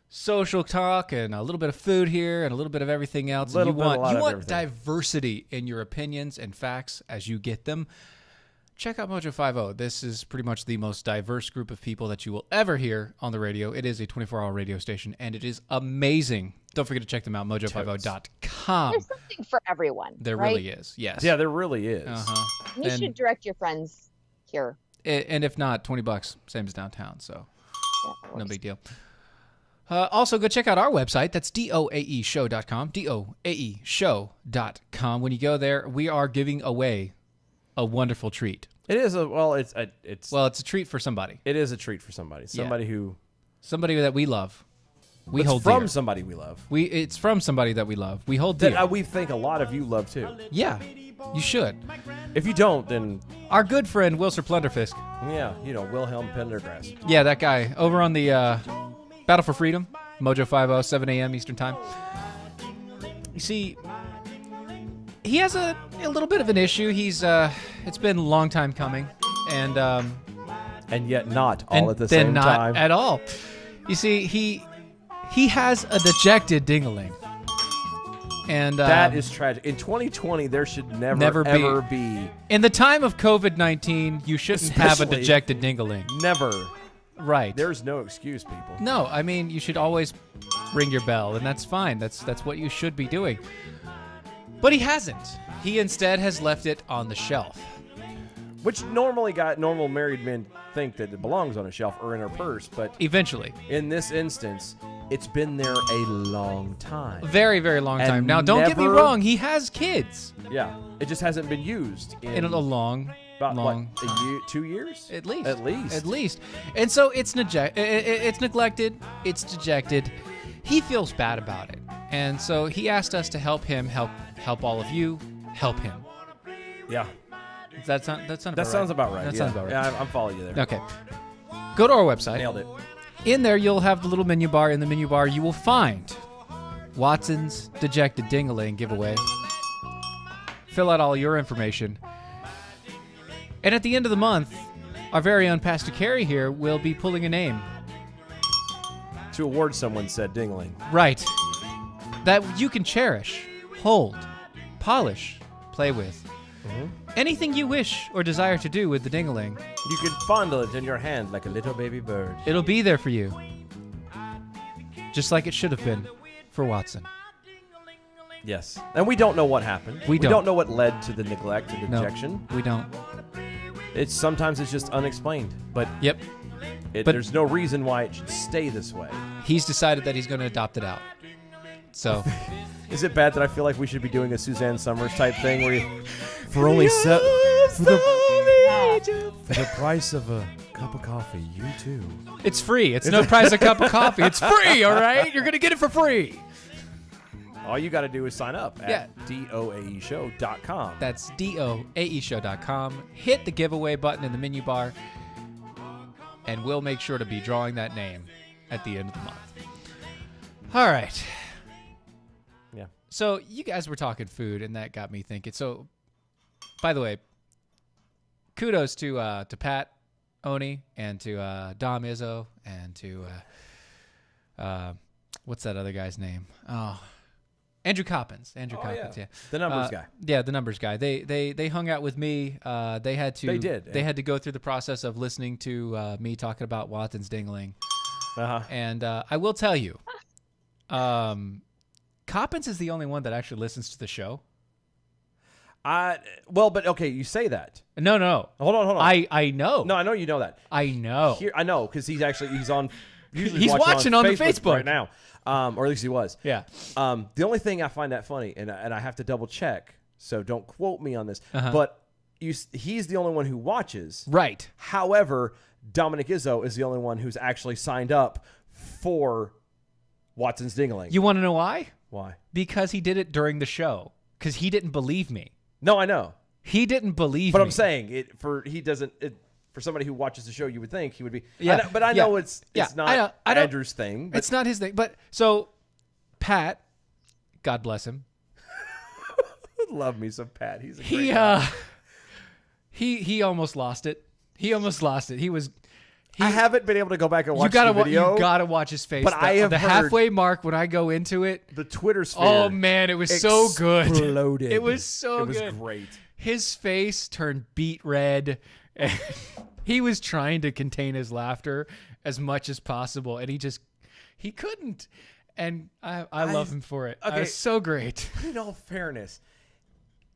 social talk and a little bit of food here and a little bit of everything else, and you want diversity in your opinions and facts as you get them, check out Mojo 50. This is pretty much the most diverse group of people that you will ever hear on the radio. It is a 24-hour radio station, and it is amazing. Don't forget to check them out, mojo50.com. There's something for everyone. There right? really is, yes. Yeah, there really is. You should direct your friends here. And if not, $20, same as downtown, so Yeah, no big deal. Also, go check out our website. That's DOAEshow.com, DOAEshow.com. When you go there, we are giving away a wonderful treat. It is it's a treat for somebody. It is a treat for somebody. Somebody that we love. We it's hold from dear. somebody we love. It's from somebody that we love. We hold dear. That we think a lot of you love too. Yeah, you should. If you don't, then Our good friend Wilson Plunderfisk. yeah, Wilhelm Pendergrass. Yeah, that guy over on the Battle for Freedom, Mojo 50, 7 a.m. Eastern Time. You see, he has a little bit of an issue. It's been a long time coming, and yet not all at the then same not time. at all. You see, he has a dejected ding-a-ling. And that is tragic. In 2020, there should never ever be. In the time of COVID-19, you shouldn't have a dejected ding-a-ling. Never. Right. There's no excuse, people. No, I mean, you should always ring your bell, and that's fine. That's what you should be doing. But he hasn't. He instead has left it on the shelf. Which normal married men think that it belongs on a shelf or in a purse, but Eventually. in this instance, it's been there a long time. Very, very long And time. Now, don't get me never- wrong. He has kids. Yeah, it just hasn't been used In a long, about long what, a year, 2 years At least. At least. And so it's it's neglected. It's dejected. He feels bad about it. And so he asked us to help him help all of you help him. Yeah, That sounds about right. That yeah. sounds about right. Yeah, I'm following you there. Okay. Go to our website. Nailed it. In there, you'll have the little menu bar. In the menu bar, you will find Watson's Dejected Ding-a-Ling giveaway. Fill out all your information. And at the end of the month, our very own Pastor Carey here will be pulling a name. To award someone said dingling. Right. That you can cherish, hold, polish, play with. Anything you wish or desire to do with the ding-a-ling, You can fondle it in your hand like a little baby bird. it'll be there for you. Just like it should have been for Watson. Yes. And we don't know what happened. We don't. know what led to the neglect and No, dejection. we don't. Sometimes it's just unexplained. But Yep. But- there's no reason why it should stay this way. He's decided that he's going to adopt it out. So, Is it bad that I feel like we should be doing a Suzanne Summers type thing where you, for the price of a cup of coffee, you too. it's free. It's no price a cup of coffee. It's free, all right? You're going to get it for free. All you got to do is sign up Yeah. at doaeshow.com. That's doaeshow.com. Hit the giveaway button in the menu bar, and we'll make sure to be drawing that name at the end of the month. All right. Yeah. So you guys were talking food, and that got me thinking. So, by the way, kudos to Pat Oni and to Dom Izzo and to what's that other guy's name? Oh, Andrew Coppins. Andrew Coppins. Yeah. The numbers guy. Yeah, the numbers guy. They hung out with me. They had to. They did. They had to go through the process of listening to me talking about Watson's Dingling. Uh-huh. And I will tell you, Coppins is the only one that actually listens to the show. Well, but okay, you say that. No. Hold on. I know. No, I know you know that. I know. Here, I know because he's on. Usually He's watching on the Facebook right now, or at least he was. Yeah. The only thing I find that funny, and I have to double check, so don't quote me on this, Uh-huh. but he's the only one who watches. Right. However, Dominic Izzo is the only one who's actually signed up for Watson's Dingling. You want to know why? Why? Because he did it during the show. Because he didn't believe me. No, I know. He didn't believe But me. I'm saying for somebody who watches the show, you would think he would be. Yeah. I know it's not I don't- Andrew's thing. But It's not his thing. But so, Pat, God bless him. love me some Pat. He's a great guy. He almost lost it. He almost lost it. He was. I haven't been able to go back and watch You gotta the video. You gotta watch his face. But I have the heard halfway mark when I go into it. The Twitter sphere. Oh man, it was so good. Exploded. It was so good. It was great. His face turned beet red. And he was trying to contain his laughter as much as possible, and he couldn't. And I love him for it. Okay. It was so great. In all fairness,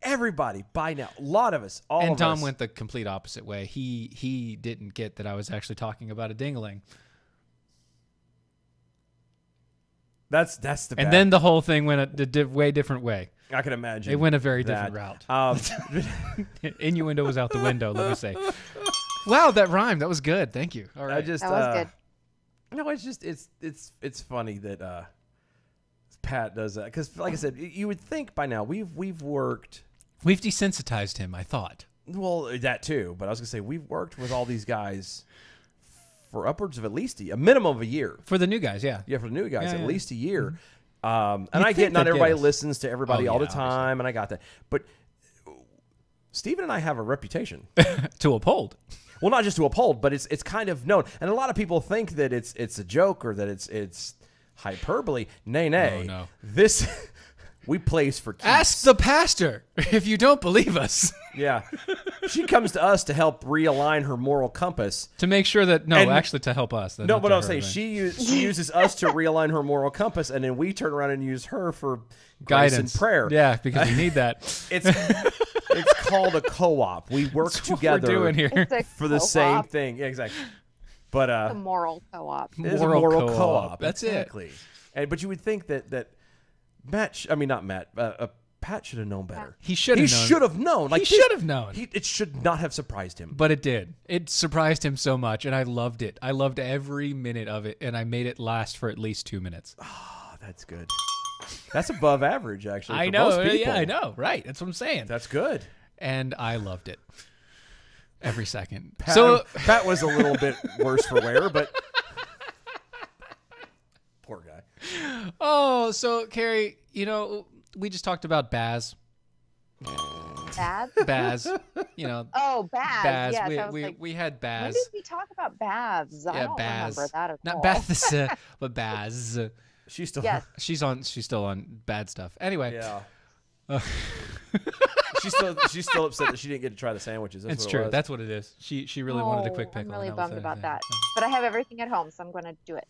everybody by now, a lot of us, all And of Tom us, went the complete opposite way. He didn't get that I was actually talking about a dingling. That's the. And bad. then the whole thing went a way different way. I can imagine It went a very that. different route. Innuendo was out the window, let me say. Wow, that rhymed. That was good. Thank you. All right. That was good. No, it's just it's funny that Pat does that because, like I said, you would think by now we've worked. We've desensitized him, I thought. Well, that too, but I was gonna say we've worked with all these guys for upwards of at least a minimum of a year. For the new guys, yeah. Yeah, for the new guys, Yeah, at yeah. least a year. Mm-hmm. And You'd I think get not they'd everybody get us. listens to everybody Oh, all the yeah, time, and I got that. But Steven and I have a reputation. To uphold. Well, not just to uphold, but it's kind of known, and a lot of people think that it's a joke or that it's hyperbole. Nay, Oh, no. This We place for keeps. Ask the pastor if you don't believe us. Yeah. She comes to us to help realign her moral compass. To make sure that, And- to help us. No, but I'm saying she uses us to realign her moral compass, and then we turn around and use her for grace guidance and prayer. Yeah, because we need that. It's called a co-op. We work That's what together we're doing here. It's a for the same co-op, thing. Yeah, exactly. But a moral co-op. it is a Moral moral co-op. co-op. That's exactly. But you would think that Matt, not Matt, Pat should have known better. He should have known. He should have known. Like He should have known. It should not have surprised him. But it did. It surprised him so much, and I loved it. I loved every minute of it, and I made it last for at least 2 minutes. Oh, that's good. That's above average, actually. I for know. most people. Yeah, I know. Right. That's what I'm saying. That's good. And I loved it. Every second. Pat was a little bit worse for wear, but poor guy. Oh, so Carrie, we just talked about Baz. Baz? Baz. Oh, Baz. Baz. Yes, we, I was we, like, we had Baz. when did we talk about Baz? I don't Baz. remember that at Not all. Baz, but Baz. She's still. Yes. She's still on bad stuff. Anyway. Yeah. She's still upset that she didn't get to try the sandwiches. That's It's what true. It was. That's what it is. She really wanted a quick I'm pickle. really and that was bummed it. about Yeah. that. But I have everything at home, so I'm going to do it.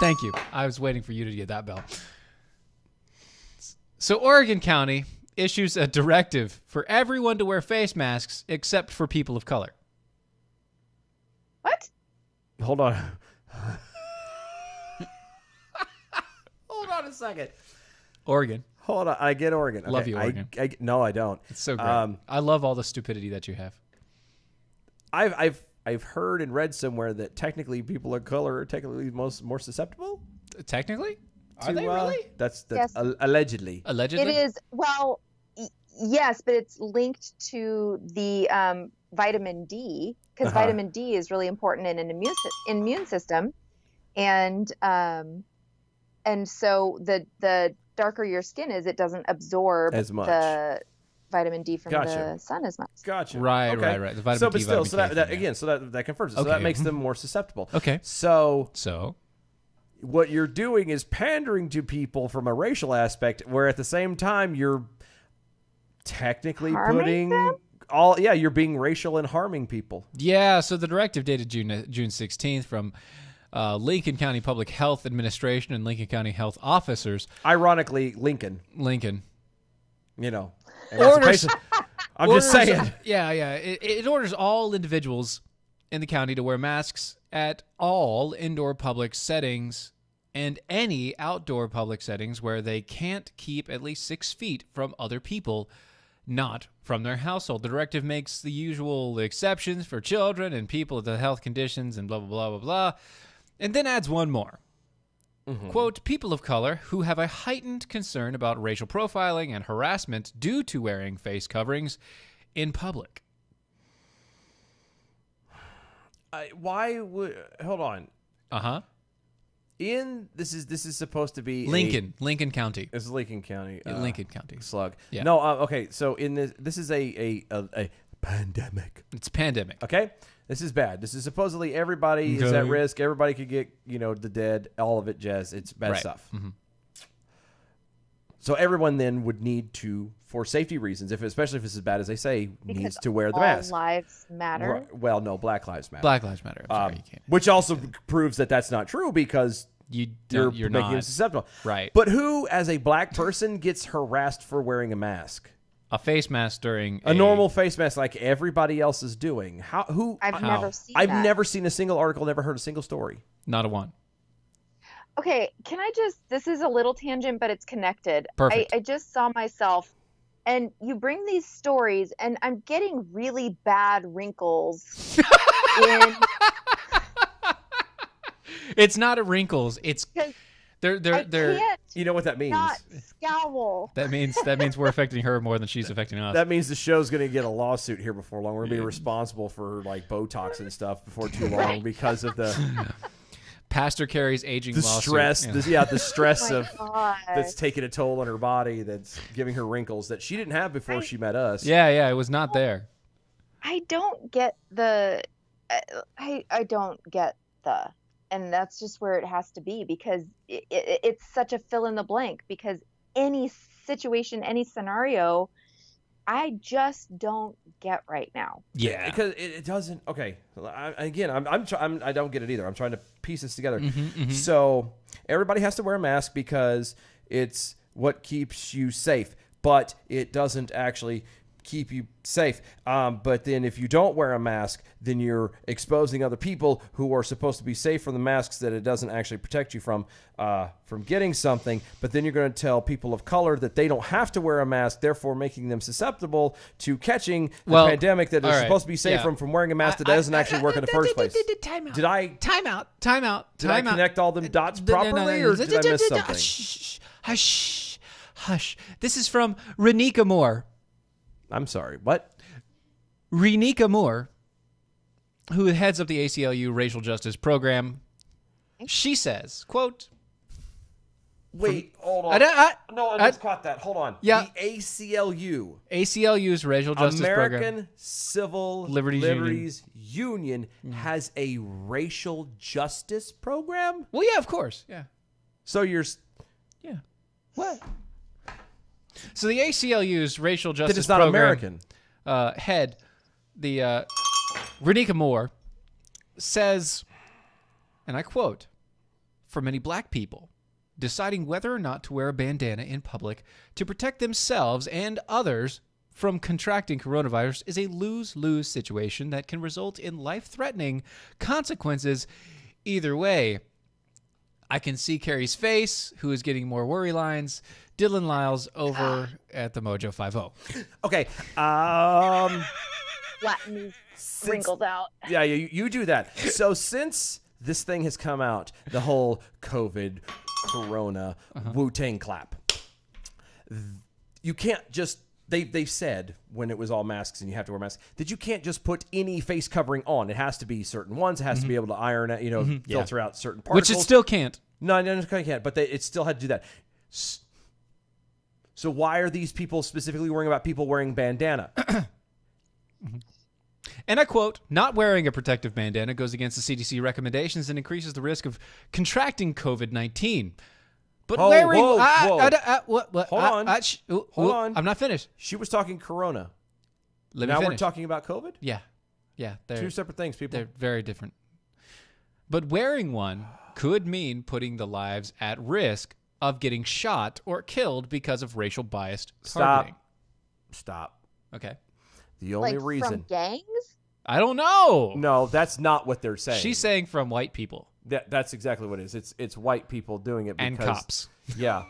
Thank you. I was waiting for you to get that bell. So Oregon County issues a directive for everyone to wear face masks except for people of color. What? Hold on. Hold on a second. Oregon. Hold on. I get Oregon. Okay, Love you, Oregon. No, I don't. It's so great. I love all the stupidity that you have. I've heard and read somewhere that technically people of color are technically more susceptible. Technically? Are to, they really? That's Yes. Allegedly. Allegedly? It is, well, yes, but it's linked to the vitamin D, because Uh-huh. vitamin D is really important in an immune system. And so the darker your skin is, it doesn't absorb As much. the vitamin D from Gotcha. the sun as much. Gotcha. Right. Okay. The vitamin So, D, but still, vitamin so K that thing, again, so that confirms it. So Okay. that makes them more susceptible. Okay. So So what you're doing is pandering to people from a racial aspect, where at the same time you're technically Harming putting them? you're being racial and harming people. yeah, so the directive dated June 16th from Lincoln County Public Health Administration and Lincoln County Health officers. Ironically, Lincoln, Lincoln. Orders. I'm just Orders- saying. Yeah. It orders all individuals in the county to wear masks at all indoor public settings and any outdoor public settings where they can't keep at least 6 feet from other people, not from their household. The directive makes the usual exceptions for children and people with health conditions and blah, blah, blah, blah, blah, and then adds one more. Quote, people of color who have a heightened concern about racial profiling and harassment due to wearing face coverings in public. Why would hold on? Uh-huh. This is supposed to be Lincoln County. This is Lincoln County. Lincoln County. Slug. Yeah. No. Okay. So in this is a pandemic. It's a pandemic. Okay. This is bad. This is supposedly everybody is at risk. Everybody could get the dead. All of it, jazz. It's bad Right. stuff. Mm-hmm. So everyone then would need to, for safety reasons, especially if it's as bad as they say, needs to wear the mask. All lives matter. Well, no, Black Lives Matter. Black Lives Matter. I'm sorry, you can't. Which also proves that that's not true because You're making not. them susceptible. Right. But who, as a black person, gets harassed for wearing a mask? A face mask during A normal face mask like everybody else is doing. I've never seen I've that. never seen a single article, never heard a single story. Not a one. Okay, can I this is a little tangent, but it's connected. Perfect. I just saw myself, and you bring these stories, and I'm getting really bad wrinkles in. It's not a wrinkles. It's they're I can't You know what that means? not scowl. that means we're affecting her more than she's affecting us. That means the show's going to get a lawsuit here before long. We're going to be responsible for like Botox and stuff before too long because of the Pastor Carrie's aging lawsuit. stress. The stress Oh of my God. that's taking a toll on her body. That's giving her wrinkles that she didn't have before she met us. Yeah, it was not there. I don't get the. I don't get the. and that's just where it has to be, because it's such a fill in the blank, because any situation, any scenario, I just don't get right now. Yeah. Because it doesn't. Okay. I don't get it either. I'm trying to piece this together. So everybody has to wear a mask because it's what keeps you safe, but it doesn't actually keep you safe. But then if you don't wear a mask, then you're exposing other people who are supposed to be safe from the masks that it doesn't actually protect you from getting something. But then you're going to tell people of color that they don't have to wear a mask, therefore making them susceptible to catching the pandemic that is supposed to be safe from wearing a mask that doesn't actually work in the first place. Time out. Did I Did I connect all them dots properly, or did I miss something? Hush. This is from Renika Moore. I'm sorry. What? Renika Moore, who heads up the ACLU racial justice program, she says, quote, Wait, hold on. I just caught that. Hold on. Yeah. The ACLU. ACLU's racial justice American program. Civil Liberties Union has a racial justice program? Well, yeah, of course. Yeah. So you're... Yeah. What? So the ACLU's racial justice It's not program American. Head, the Renika Moore, says, and I quote, "For many black people, deciding whether or not to wear a bandana in public to protect themselves and others from contracting coronavirus is a lose-lose situation that can result in life-threatening consequences either way." I can see Carrie's face, who is getting more worry lines. Dylan Lyles over at the Mojo 50. Okay. Flatten these wrinkles out. Yeah, you do that. So since this thing has come out, the whole COVID, Corona, Wu-Tang clap, you can't just... They said when it was all masks and you have to wear masks that you can't just put any face covering on. It has to be certain ones. It has to be able to iron out, filter out certain particles. Which it still can't. No, it can't. But it still had to do that. So why are these people specifically worrying about people wearing bandana? And I quote, "Not wearing a protective bandana goes against the CDC recommendations and increases the risk of contracting COVID-19. But wearing... Hold on. Hold on. I'm not finished. She was talking Corona. Let me now finish. we're talking about COVID? Yeah. Two separate things, people. They're very different. But wearing one could mean putting the lives at risk of getting shot or killed because of racial biased targeting. Stop. Okay. The only reason... From gangs? I don't know. No, that's not what they're saying. She's saying from white people. That's exactly what it is. It's white people doing it because... And cops. Yeah.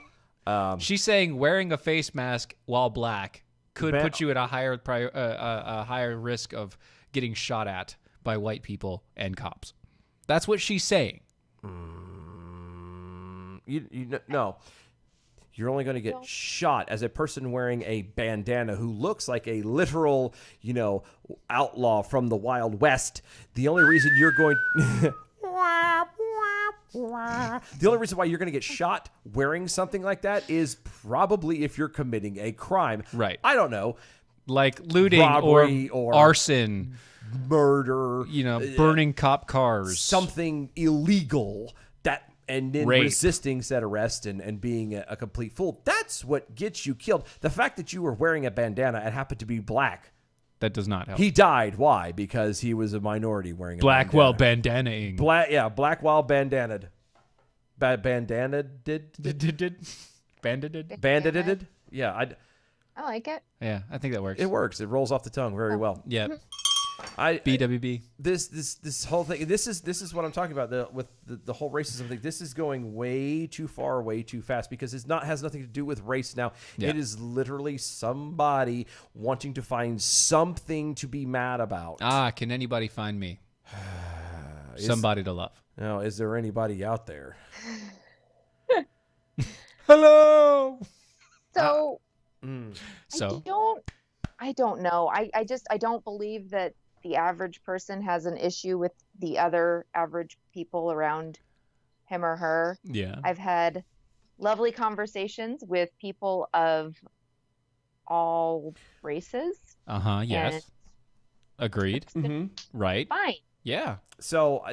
She's saying wearing a face mask while black could put you at a higher risk of getting shot at by white people and cops. That's what she's saying. No. You're only going to get shot as a person wearing a bandana who looks like a literal, outlaw from the Wild West. The only reason you're going... The only reason why you're going to get shot wearing something like that is probably if you're committing a crime. Right. I don't know. Like looting Robbery or arson. Murder. Burning cop cars. Something illegal and then Rape. resisting said arrest and being a complete fool. That's what gets you killed. The fact that you were wearing a bandana and happened to be black. That does not help. He died. Why? Because he was a minority wearing a black bandana. while bandanaing. Black while bandanaed. Bandanaed? Banded? Yeah. I like it. Yeah, I think that works. It works. It rolls off the tongue very well. Yeah. BWB. This whole thing. This is what I'm talking about. With the whole racism thing. This is going way too far, way too fast because has nothing to do with race now. Yeah. It is literally somebody wanting to find something to be mad about. Can anybody find me? Somebody to love. Now, is there anybody out there? Hello. So. So. I don't know. I don't believe that the average person has an issue with the other average people around him or her. Yeah. I've had lovely conversations with people of all races. Yes. Agreed. Mm-hmm. Right. Fine. Yeah. So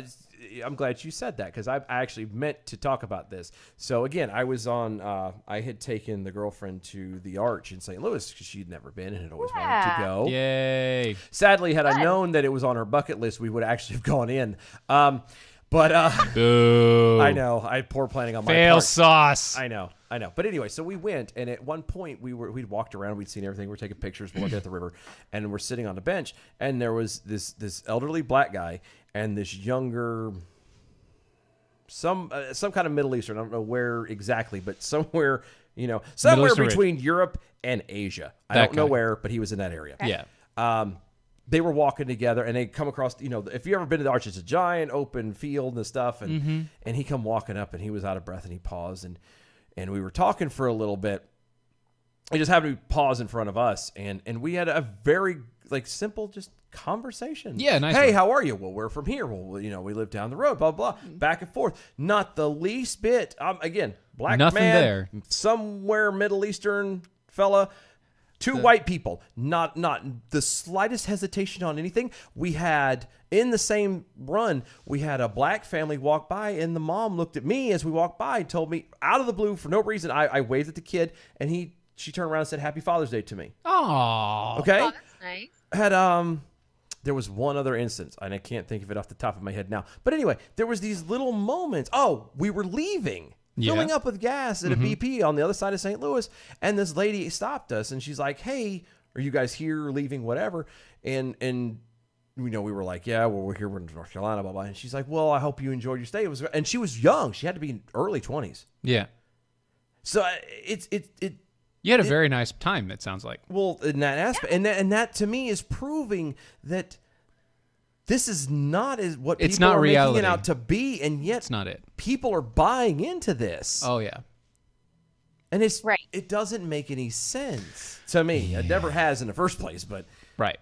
I'm glad you said that because I actually meant to talk about this. So again, I was on. I had taken the girlfriend to the Arch in St. Louis because she'd never been and had always wanted to go. Yay. Sadly, had I known that it was on her bucket list, we would actually have gone in. Boo. I know. I had poor planning on my Fail part. sauce. I know. But anyway, so we went, and at one point we'd walked around, we'd seen everything, we're taking pictures, we're looking at the river, and we're sitting on the bench, and there was this elderly black guy and this younger, some kind of Middle Eastern, I don't know where exactly, but somewhere, somewhere Eastern between Europe and Asia. I don't know where, but he was in that area. Yeah. They were walking together, and they come across, if you ever been to the Arch, it's a giant open field and stuff, and he come walking up, and he was out of breath, and he paused, and we were talking for a little bit. He just happened to pause in front of us, and we had a very simple just conversation. Yeah, nice. Hey, one. how are you? Well, we're from here. Well, we live down the road. Blah blah. Back and forth. Not the least bit. Again, black Nothing man, there. somewhere Middle Eastern fella. Two white people, not the slightest hesitation on anything. We had, in the same run, we had a black family walk by, and the mom looked at me as we walked by and told me, out of the blue, for no reason, I waved at the kid, and she turned around and said, Happy Father's Day to me. Aww. Okay? Oh, that's nice. Had, there was one other instance, and I can't think of it off the top of my head now. But anyway, there was these little moments. Oh, we were leaving. Filling up with gas at a BP on the other side of St. Louis, and this lady stopped us, and she's like, "Hey, are you guys here, leaving, whatever?" And we were like, "Yeah, well, we're here, we're in North Carolina, blah blah." And she's like, "Well, I hope you enjoyed your stay." And she was young; she had to be in early 20s. Yeah. So You had a very nice time. It sounds like. Well, in that aspect, and that to me is proving that. This is not what It's people not are reality. making it out to be, and yet It's not it. people are buying into this. Oh yeah. And it's Right. It doesn't make any sense to me. It never has in the first place, but Right.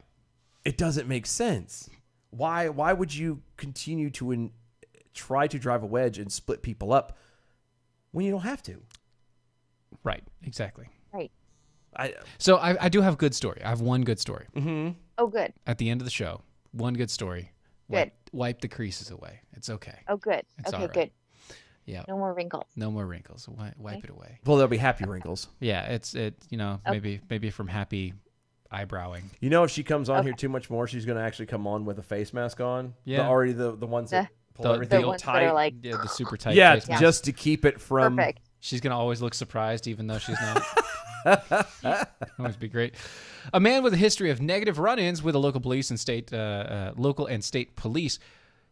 it doesn't make sense. Why would you continue to try to drive a wedge and split people up when you don't have to? Right. Exactly. Right. So I do have a good story. I have one good story. Oh, good. At the end of the show, one good story. Good. Wipe the creases away. It's okay. Oh, good. It's Okay, all right. good. Yeah. No more wrinkles. No more wrinkles. Wipe it away. Well, there'll be happy wrinkles. Yeah. It's maybe from happy eyebrowing. If she comes on here too much more, she's going to actually come on with a face mask on. Yeah. The ones that pull everything ones that tight. are like, Yeah, the super tight. yeah, face mask. just to keep it from. perfect. She's gonna always look surprised, even though she's not. Always be great. A man with a history of negative run-ins with the local police and local and state police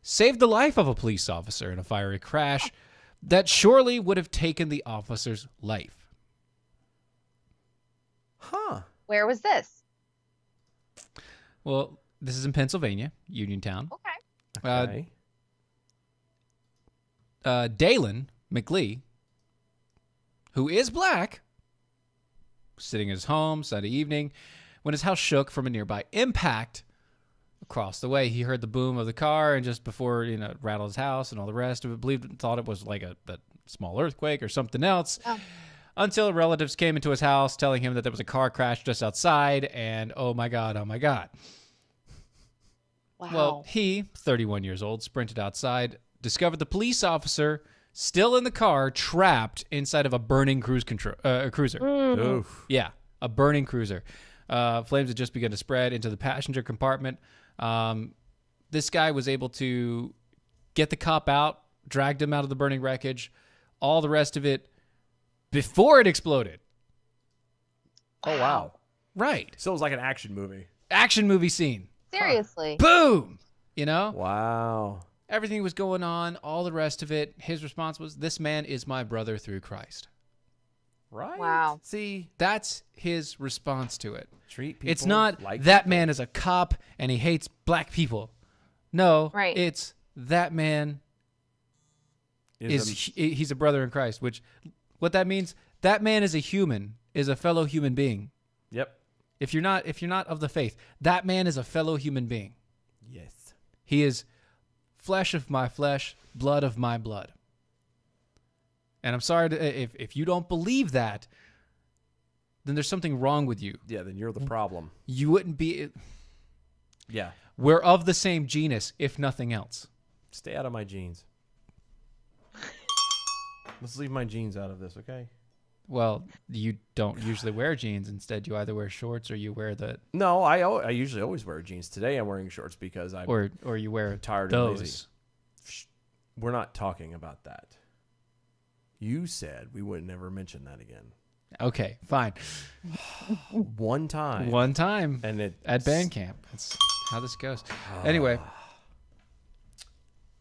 saved the life of a police officer in a fiery crash that surely would have taken the officer's life. Huh. Where was this? Well, this is in Pennsylvania, Uniontown. Okay. Okay. Dalen McLee, who is black, sitting at his home Sunday evening when his house shook from a nearby impact across the way. He heard the boom of the car, and just before it rattled his house and all the rest of it, thought it was like a small earthquake or something else. Oh. Until relatives came into his house telling him that there was a car crash just outside, and oh my God. Wow. Well, he, 31 years old, sprinted outside, discovered the police officer still in the car, trapped inside of a burning cruiser. Oof. Yeah, a burning cruiser. Flames had just begun to spread into the passenger compartment. This guy was able to get the cop out, dragged him out of the burning wreckage, all the rest of it before it exploded. Oh, wow. Right. So it was like an action movie. Action movie scene. Seriously. Boom. Wow. Everything was going on, all the rest of it. His response was, "This man is my brother through Christ." Right. Wow. See, That's his response to it. treat people. It's not like that people. man is a cop and he hates black people. No, Right. It's that man he's a brother in Christ, which what that means, that man is a human, is a fellow human being. Yep. If you're not of the faith, that man is a fellow human being. Yes. He is flesh of my flesh, blood of my blood. And I'm sorry if you don't believe that, then there's something wrong with you. Yeah, then you're the problem. You wouldn't be. Yeah. We're of the same genus, if nothing else. Stay out of my jeans. Let's leave my jeans out of this, okay? Well, you don't usually wear jeans. Instead, you either wear shorts or you wear the No, I usually always wear jeans. Today I'm wearing shorts because I'm or you wear tired those. and lazy. We're not talking about that. You said we would never mention that again. Okay, fine. One time. One time And it at band camp. That's how this goes. Anyway,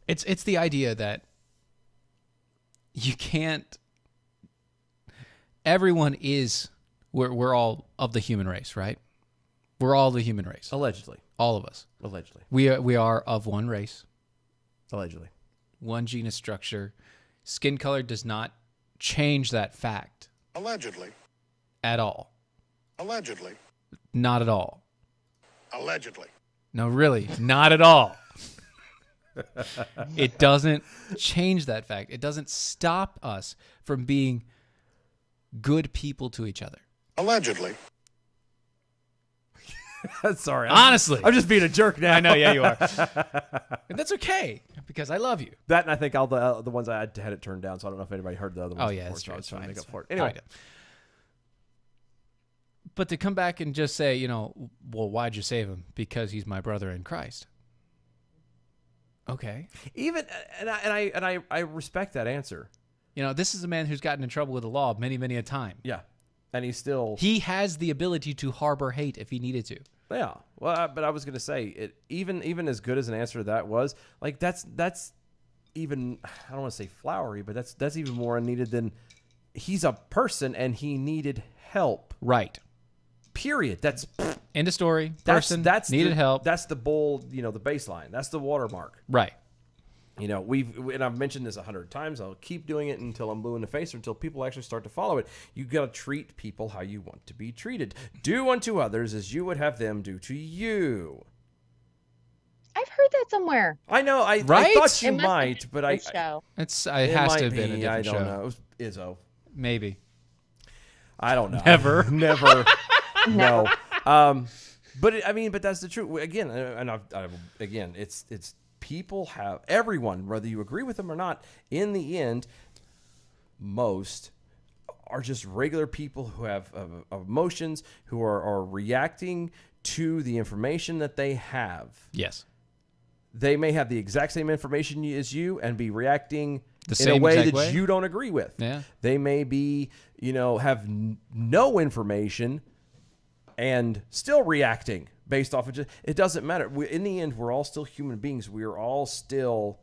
it's the idea that you can't. Everyone is. We're all of the human race, right? We're all the human race. Allegedly. All of us. Allegedly. We are of one race, Allegedly. one genus structure. Skin color does not change that fact Allegedly. at all. Allegedly. Not at all. Allegedly. No, really, not at all. It doesn't change that fact. It doesn't stop us from being good people to each other. Allegedly. Sorry. Honestly. I'm just being a jerk now. I know, yeah, you are. And that's okay, because I love you. That and I think all the ones I had it turned down, so I don't know if anybody heard the other ones. Oh, yeah, before, that's so I true. was It's trying to fine. make It's up for it. fine. Anyway. All right. But to come back and just say, well, why'd you save him? Because he's my brother in Christ. Okay. Even and I respect that answer. This is a man who's gotten in trouble with the law many, many a time. Yeah. And he's still He has the ability to harbor hate if he needed to. Yeah. Well, but I was gonna say it. Even as good as an answer that was, like that's even I don't want to say flowery, but that's even more unneeded than he's a person and he needed help. Right. Period. That's End of story. Person needed help. That's the bold, the baseline. That's the watermark. Right. And I've mentioned this 100 times. I'll keep doing it until I'm blue in the face or until people actually start to follow it. You got to treat people how you want to be treated. Do unto others as you would have them do to you. I've heard that somewhere. I know. I Right? thought you It must have might, been but this show. It it has might to have been a be. different I don't show. know. It was Izzo. Maybe. I don't know. Never. Never. No. But that's the truth. Again, again, it's people have everyone, whether you agree with them or not. In the end, most are just regular people who have emotions, who are reacting to the information that they have. Yes. They may have the exact same information as you and be reacting The in a same way exact that way? you don't agree with. Yeah. They may be, have no information and still reacting based off of just, it doesn't matter. In the end, we're all still human beings. We are all still,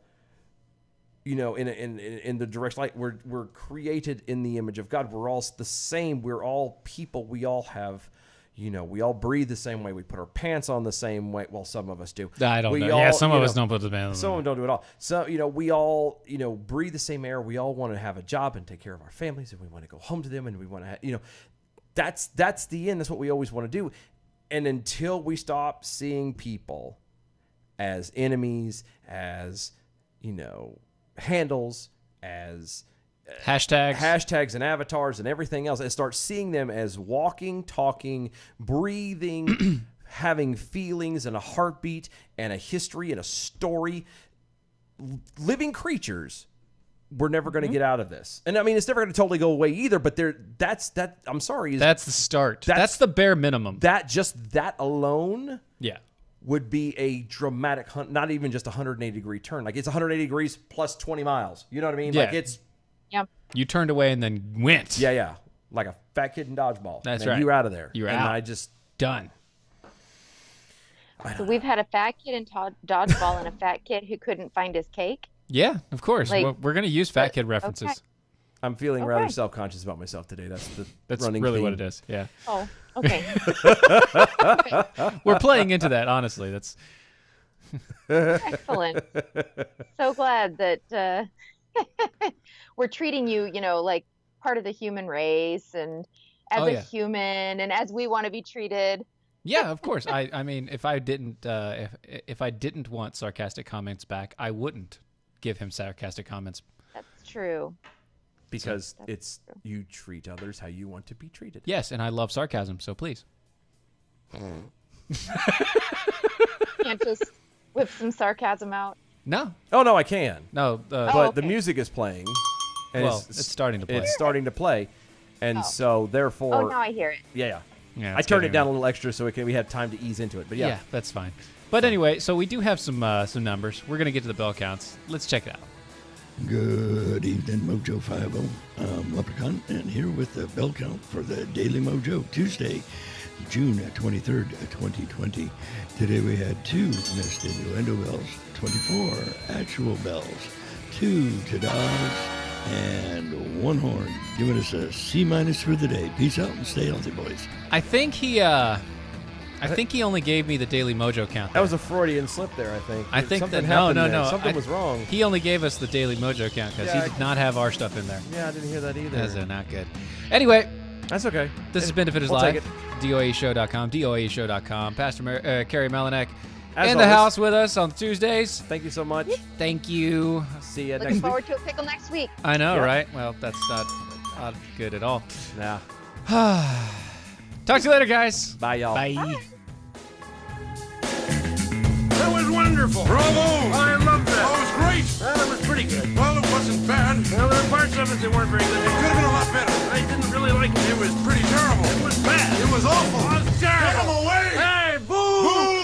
in the direct light. We're created in the image of God. We're all the same. We're all people. We all have, we all breathe the same way. We put our pants on the same way. Well, some of us do. I don't know. All, Yeah, some of us don't put the pants on. Some of them don't do it all. So, we all, breathe the same air. We all want to have a job and take care of our families, and we want to go home to them, and we want to, that's the end. That's what we always want to do. And until we stop seeing people as enemies, as, handles, as hashtags and avatars and everything else, and start seeing them as walking, talking, breathing, having feelings and a heartbeat and a history and a story, living creatures, we're never going to get out of this. And it's never going to totally go away either, but I'm sorry. That's the start. That's the bare minimum. That alone Yeah. would be a dramatic, not even just a 180-degree turn. Like, it's 180 degrees plus 20 miles. You know what I mean? Yeah. Like, it's... Yep. You turned away and then went. Yeah. Like a fat kid in dodgeball. That's And right. You're out of there. You're and out. I just... Done. So we've had a fat kid in dodgeball and a fat kid who couldn't find his cake. Yeah, of course. Like- We're going to use fat kid references. Okay. I'm feeling rather Okay. self-conscious about myself today. That's Really theme. what it is. Yeah. Oh, okay. We're playing into that, honestly. That's Excellent. So glad that we're treating you, like part of the human race and as Oh, a yeah. human and as we want to be treated. Yeah, of course. I mean, if I didn't if I didn't want sarcastic comments back, I wouldn't give him sarcastic comments. That's true. Because you treat others how you want to be treated. Yes, and I love sarcasm, so please. Can't just whip some sarcasm out. No. Oh no, I can. No. But okay. the music is playing. And Well, it's starting to play. It's starting to play, and so therefore. Oh, now I hear it. Yeah. Yeah, I it's turned getting it down a little extra so we had time to ease into it. But Yeah, that's fine. But anyway, so we do have some numbers. We're gonna get to the bell counts. Let's check it out. Good evening, Mojo 50. I'm Leprechaun, and here with the bell count for the Daily Mojo Tuesday, June 23rd, 2020. Today we had 2 missed innuendo bells, 24 actual bells, 2 ta-das, and 1 horn, giving us a C- for the day. Peace out and stay healthy, boys. I think he only gave me the Daily Mojo count. That was a Freudian slip there, I think. I think something that happened no. there. Something was wrong. He only gave us the Daily Mojo count because Yeah, he did not have our stuff in there. Yeah, I didn't hear that either. That's not good. Anyway, That's okay. this has been Defenders We'll Live. take DOAEshow.com, DOAEshow.com. Pastor Carrie Melinek As in the always. house with us on Tuesdays. Thank you so much. Thank you. See you Looking next week. forward to a pickle next week. I know, Yeah. right? Well, that's not good at all. Nah. Talk to you later, guys. Bye, y'all. Bye. That was wonderful. Bravo! I loved that. Oh, it was great. Well, it was pretty good. Well, it wasn't bad. Well, there were parts of it that weren't very good. It could have been a lot better. I didn't really like it. It was pretty bad.